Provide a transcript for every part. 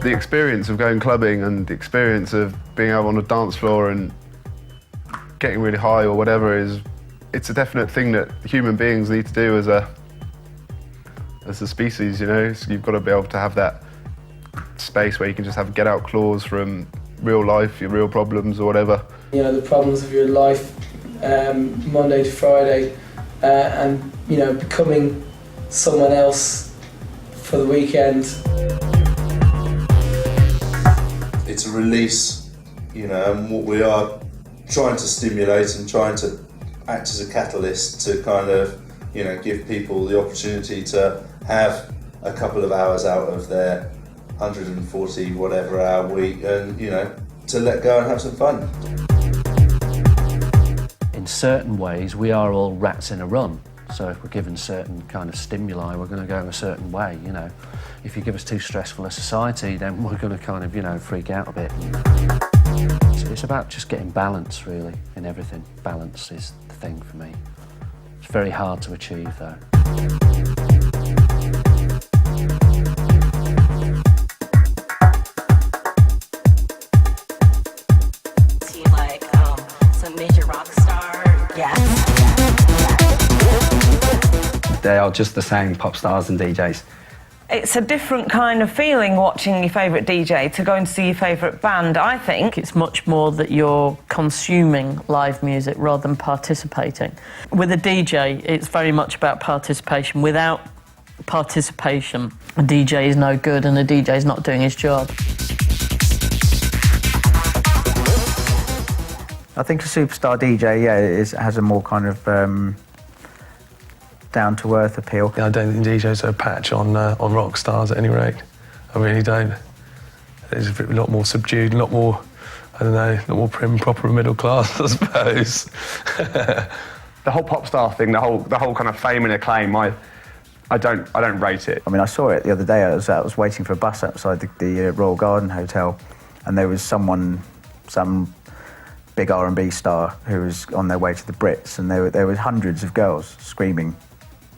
The experience of going clubbing and the experience of being out on a dance floor and getting really high or whatever it's a definite thing that human beings need to do as a species, you know. So you've got to be able to have that space where you can just have get out clause from real life, your real problems or whatever. You know, the problems of your life, Monday to Friday, and, you know, becoming someone else for the weekend. It's a release, you know, and what we are trying to stimulate and trying to act as a catalyst to kind of, you know, give people the opportunity to have a couple of hours out of their 140 whatever hour week and, you know, to let go and have some fun. In certain ways, we are all rats in a run. So if we're given certain kind of stimuli, we're going to go in a certain way, you know. If you give us too stressful a society, then we're going to kind of, you know, freak out a bit. So it's about just getting balance, really, in everything. Balance is the thing for me. It's very hard to achieve, though. Like some major rock star? Yeah. They are just the same, pop stars and DJs. It's a different kind of feeling watching your favourite DJ to going to see your favourite band, I think. It's much more that you're consuming live music rather than participating. With a DJ, it's very much about participation. Without participation, a DJ is no good and a DJ is not doing his job. I think a superstar DJ, has a more kind of down-to-earth appeal. I don't think DJs are a patch on rock stars at any rate. I really don't. It's a lot more subdued, a lot more, I don't know, a lot more prim, proper middle class, I suppose. The whole pop star thing, the whole kind of fame and acclaim, I don't rate it. I mean, I saw it the other day. I was waiting for a bus outside the Royal Garden Hotel, and there was some big R&B star who was on their way to the Brits, and there was hundreds of girls screaming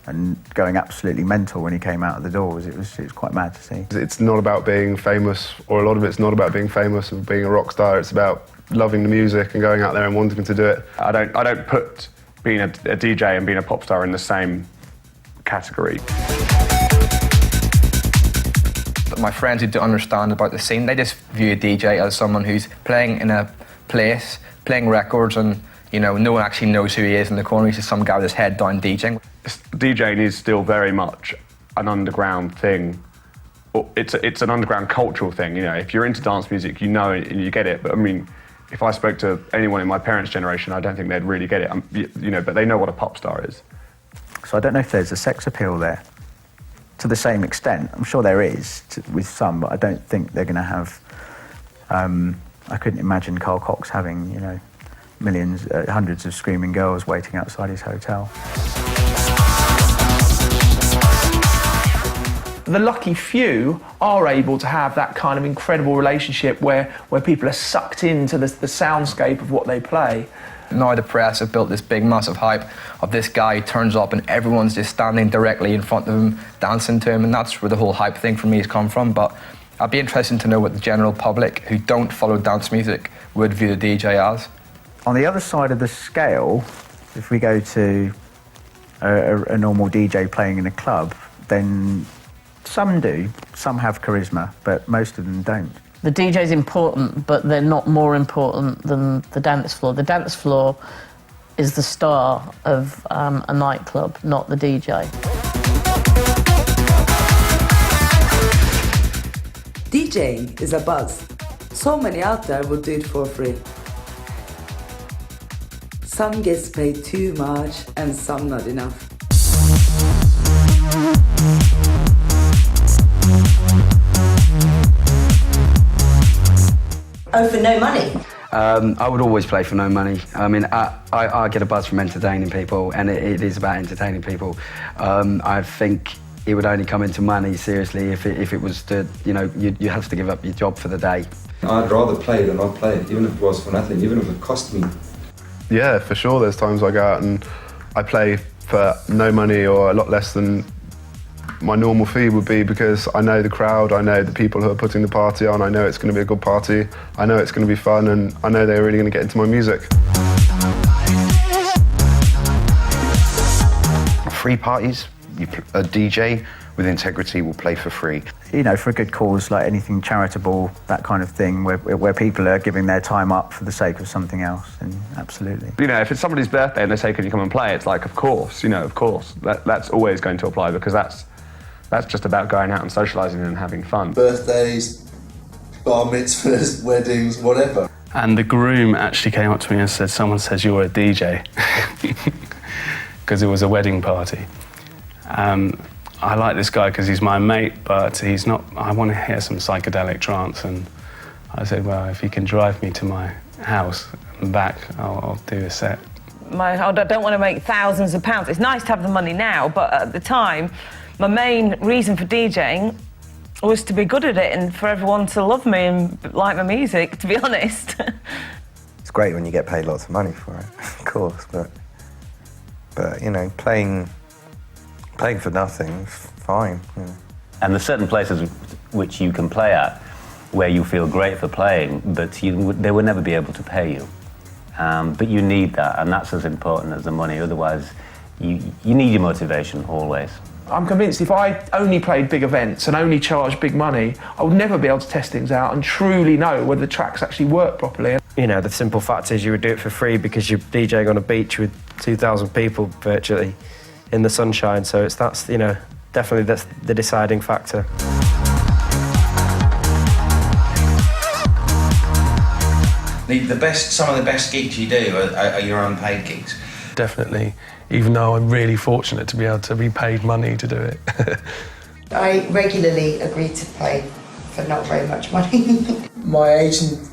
and going absolutely mental when he came out of the doors. It was quite mad to see. It's not about being famous, or a lot of it's not about being famous and being a rock star. It's about loving the music and going out there and wanting to do it. I don't put being a DJ and being a pop star in the same category. But my friends who don't understand about the scene, they just view a DJ as someone who's playing in a place, playing records, and, you know, no one actually knows who he is in the corner. He's just some guy with his head down DJing. DJing is still very much an underground thing. It's an underground cultural thing, you know. If you're into dance music, you know it and you get it. But I mean, if I spoke to anyone in my parents' generation, I don't think they'd really get it. You know, but they know what a pop star is. So I don't know if there's a sex appeal there to the same extent. I'm sure there is with some, but I don't think they're going to have. I couldn't imagine Carl Cox having, you know, millions, hundreds of screaming girls waiting outside his hotel. The lucky few are able to have that kind of incredible relationship where people are sucked into the soundscape of what they play. Now the press have built this big, massive hype of this guy who turns up and everyone's just standing directly in front of him, dancing to him, and that's where the whole hype thing for me has come from. But I'd be interested to know what the general public who don't follow dance music would view the DJ as. On the other side of the scale, if we go to a normal DJ playing in a club, then some do, some have charisma, but most of them don't. The DJ's important, but they're not more important than the dance floor. The dance floor is the star of a nightclub, not the DJ. DJing is a buzz. So many out there will do it for free. Some gets paid too much and some not enough. Oh, for no money? I would always play for no money. I mean, I get a buzz from entertaining people, and it is about entertaining people. I think it would only come into money, seriously, if it was to, you know, you have to give up your job for the day. I'd rather play than not play, even if it was for nothing, even if it cost me. Yeah, for sure. There's times I go out and I play for no money or a lot less than My normal fee would be because I know the crowd, I know the people who are putting the party on, I know it's going to be a good party, I know it's going to be fun, and I know they're really going to get into my music. Free parties, a DJ with integrity will play for free. You know, for a good cause, like anything charitable, that kind of thing, where people are giving their time up for the sake of something else, then absolutely. You know, if it's somebody's birthday and they say, can you come and play, it's like, of course, you know, of course. That's always going to apply, because that's just about going out and socialising and having fun. Birthdays, bar mitzvahs, weddings, whatever. And the groom actually came up to me and said, someone says you're a DJ, because it was a wedding party. I like this guy because he's my mate, but he's not. I want to hear some psychedelic trance. And I said, well, if he can drive me to my house and back, I'll do a set. I don't want to make thousands of pounds. It's nice to have the money now, but at the time, my main reason for DJing was to be good at it and for everyone to love me and like my music, to be honest. It's great when you get paid lots of money for it, of course, but you know, playing for nothing is fine. You know. And there's certain places which you can play at where you feel great for playing, but they will never be able to pay you. But you need that, and that's as important as the money. Otherwise, you need your motivation always. I'm convinced if I only played big events and only charged big money, I would never be able to test things out and truly know whether the tracks actually work properly. You know, the simple fact is you would do it for free because you're DJing on a beach with 2,000 people virtually in the sunshine, so that's you know, definitely that's the deciding factor. Some of the best gigs you do are your unpaid gigs. Definitely, even though I'm really fortunate to be able to be paid money to do it. I regularly agree to play for not very much money. My agent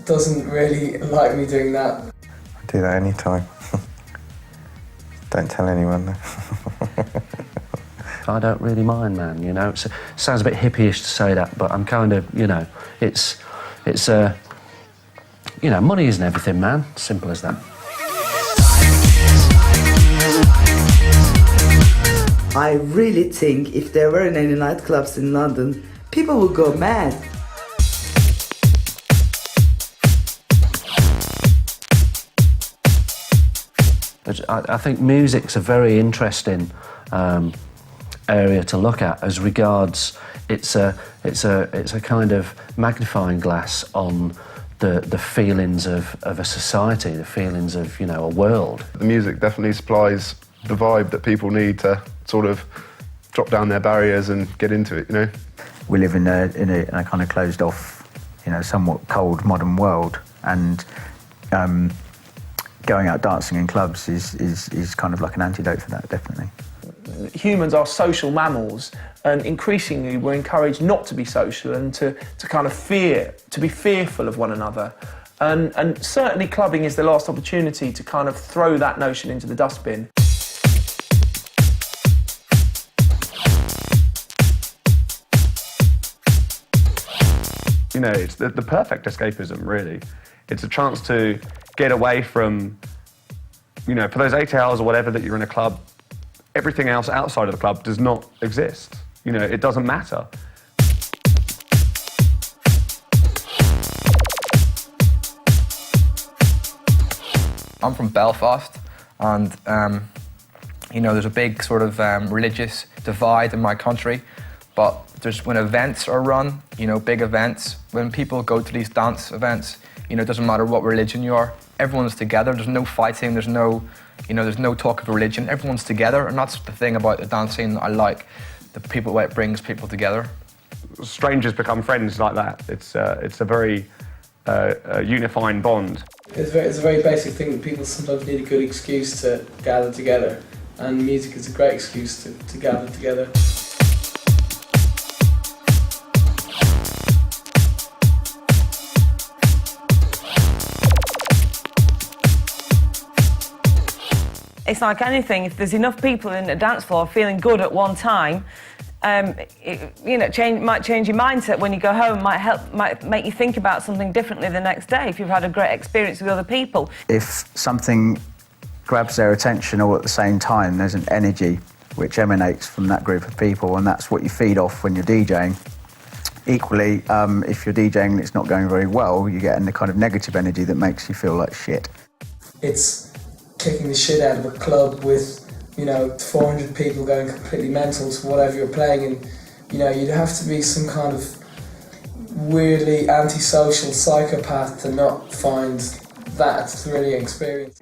doesn't really like me doing that. I do that anytime. Don't tell anyone though. I don't really mind, man, you know. It sounds a bit hippie-ish to say that, but I'm kind of, you know, it's you know, money isn't everything, man. Simple as that. I really think if there weren't any nightclubs in London, people would go mad. But I think music's a very interesting area to look at as regards it's a kind of magnifying glass on the feelings of a society, the feelings of, you know, a world. The music definitely supplies the vibe that people need to sort of drop down their barriers and get into it, you know. We live in a kind of closed off, you know, somewhat cold modern world, and going out dancing in clubs is kind of like an antidote for that, definitely. Humans are social mammals, and increasingly we're encouraged not to be social and to kind of be fearful of one another. And certainly clubbing is the last opportunity to kind of throw that notion into the dustbin. You know, it's the perfect escapism, really. It's a chance to get away from, you know, for those 8 hours or whatever that you're in a club, everything else outside of the club does not exist. You know, it doesn't matter. I'm from Belfast, and you know, there's a big sort of religious divide in my country, but when events are run, you know, big events, when people go to these dance events, you know, it doesn't matter what religion you are, everyone's together, there's no fighting, there's no talk of religion, everyone's together, and that's the thing about the dance scene I like, the way it brings people together. Strangers become friends like that. It's a very unifying bond. It's a very basic thing that people sometimes need a good excuse to gather together, and music is a great excuse to gather together. It's like anything, if there's enough people in a dance floor feeling good at one time, you know, might change your mindset when you go home, might make you think about something differently the next day if you've had a great experience with other people. If something grabs their attention all at the same time, there's an energy which emanates from that group of people, and that's what you feed off when you're DJing. Equally, if you're DJing and it's not going very well, you get the kind of negative energy that makes you feel like shit. It's kicking the shit out of a club with, 400 people going completely mental to whatever you're playing, and, you'd have to be some kind of weirdly antisocial psychopath to not find that thrilling experience.